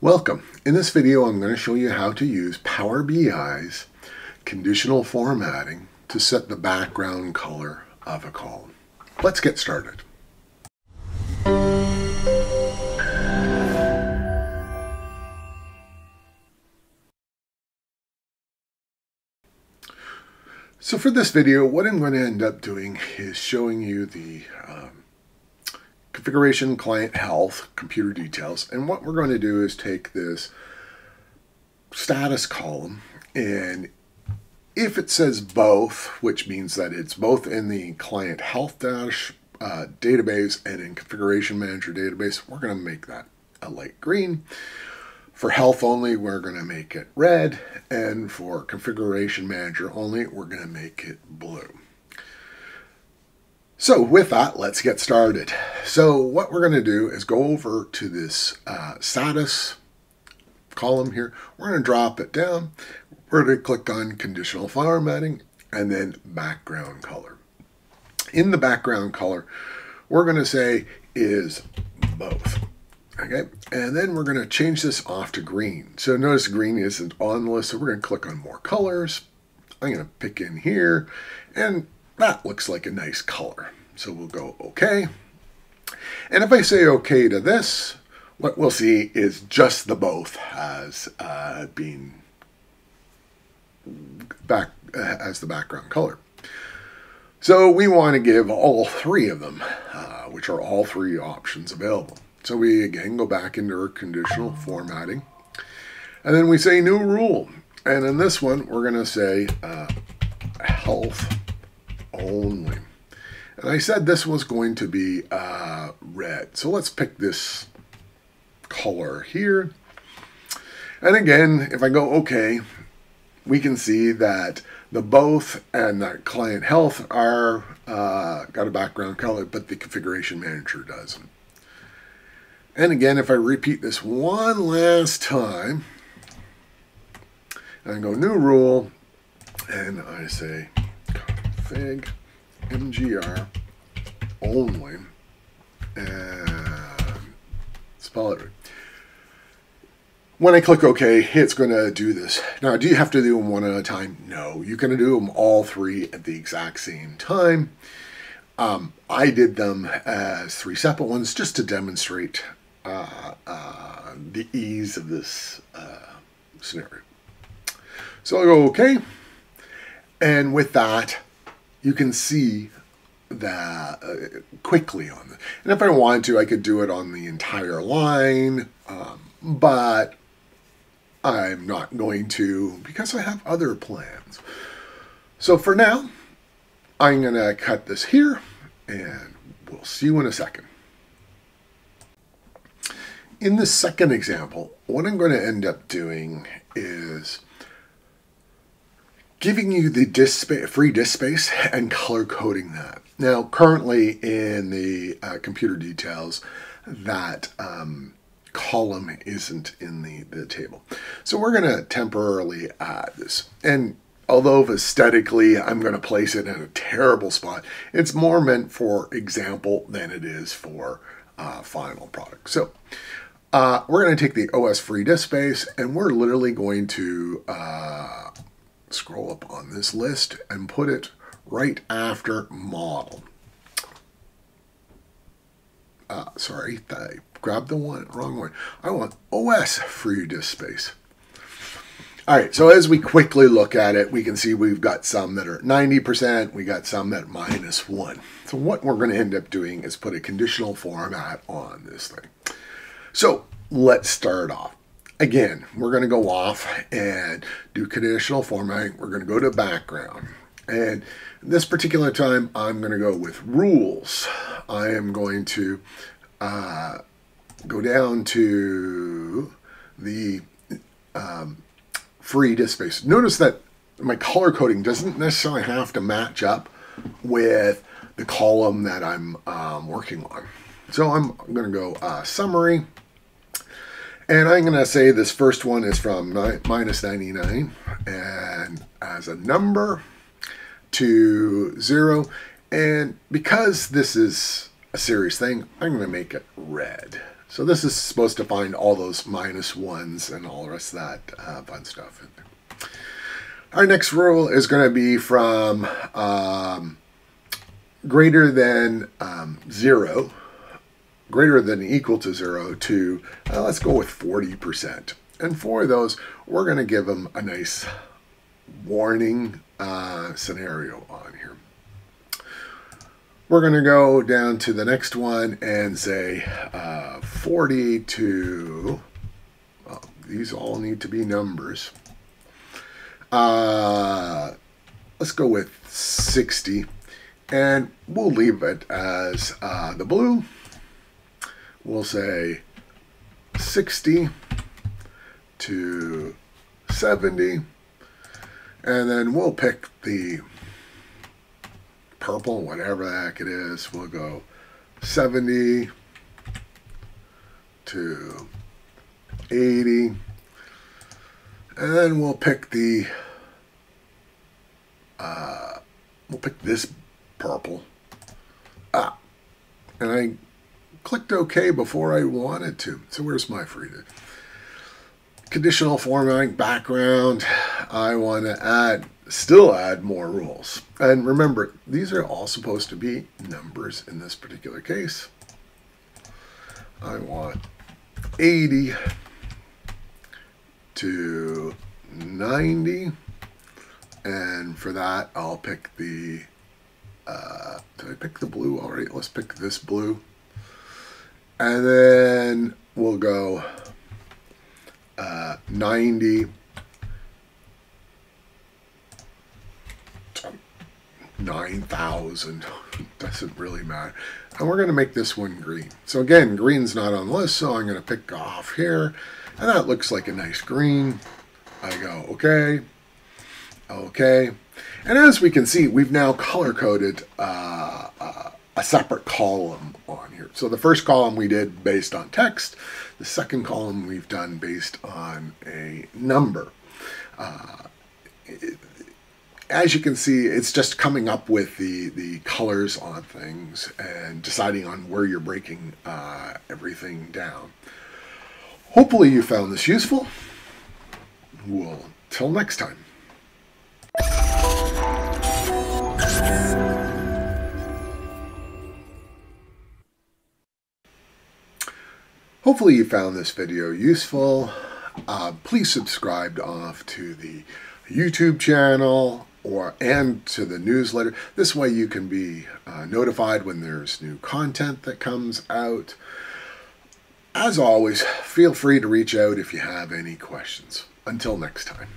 Welcome. In this video, I'm going to show you how to use Power BI's conditional formatting to set the background color of a column. Let's get started. So for this video, what I'm going to end up doing is showing you the configuration, client health, computer details, and what we're going to do is take this status column, and if it says both, which means that it's both in the client health database and in configuration manager database, we're going to make that a light green. For health only, we're going to make it red, and for configuration manager only, we're going to make it blue. So with that, let's get started. So what we're going to do is go over to this status column here. We're going to drop it down. We're going to click on conditional formatting and then background color. In the background color, we're going to say is both. Okay, and then we're going to change this off to green. So notice green isn't on the list, so we're going to click on more colors. I'm going to pick in here, and that looks like a nice color. So we'll go OK. And if I say OK to this, what we'll see is just the both as being as the background color. So we want to give all three of them, which are all three options available. So we again go back into our conditional formatting, and then we say new rule. And in this one, we're going to say health only. And I said this was going to be red. So let's pick this color here. And again, if I go OK, we can see that the both and the client health are got a background color, but the configuration manager doesn't. And again, if I repeat this one last time, and I go new rule, and I say config mgr only, and spell it right. When I click OK, it's going to do this. Now, do you have to do them one at a time? No, you can do them all three at the exact same time. I did them as three separate ones just to demonstrate the ease of this scenario. So I'll go OK, and with that, you can see that quickly on this. And if I wanted to, I could do it on the entire line, but I'm not going to because I have other plans. So for now, I'm going to cut this here, and we'll see you in a second. In the second example, what I'm going to end up doing is giving you the free disk space and color coding that. Now, currently in the computer details, that column isn't in the table. So we're going to temporarily add this. And although aesthetically I'm going to place it in a terrible spot, it's more meant for example than it is for final product. So we're going to take the OS free disk space, and we're literally going to scroll up on this list and put it right after model. Sorry, I grabbed the wrong one. I want OS free disk space. All right, so as we quickly look at it, we can see we've got some that are 90%, we got some that -1. So what we're going to end up doing is put a conditional format on this thing. So let's start off. Again, we're going to go off and do conditional formatting. We're going to go to background. And this particular time, I'm going to go with rules. I am going to go down to the free disk space. Notice that my color coding doesn't necessarily have to match up with the column that I'm working on. So I'm going to go summary. And I'm going to say this first one is from -99 and as a number to 0. And because this is a serious thing, I'm going to make it red. So this is supposed to find all those -1s and all the rest of that fun stuff. Our next rule is going to be from greater than 0, greater than equal to 0 to, let's go with 40%. And for those, we're going to give them a nice warning scenario on here. We're going to go down to the next one and say 40 to, well, these all need to be numbers. Let's go with 60, and we'll leave it as the blue. We'll say 60 to 70, and then we'll pick the purple, whatever the heck it is. We'll go 70 to 80, and then we'll pick the we'll pick this purple. And I clicked OK before I wanted to. So where's my freedom? Conditional formatting, background. I want to still add more rules. And remember, these are all supposed to be numbers in this particular case. I want 80 to 90. And for that, I'll pick the, did I pick the blue already? Let's pick this blue. And then we'll go 90 to 9,000. Doesn't really matter. And we're going to make this one green. So again, green's not on the list, so I'm going to pick off here. And that looks like a nice green. I go, okay. Okay. And as we can see, we've now color-coded a separate column on here. So the first column we did based on text. The second column we've done based on a number. As you can see, it's just coming up with the colors on things and deciding on where you're breaking everything down. Hopefully you found this useful. Well, till next time. Hopefully you found this video useful. Please subscribe to the YouTube channel and to the newsletter. This way you can be notified when there's new content that comes out. As always, feel free to reach out if you have any questions. Until next time.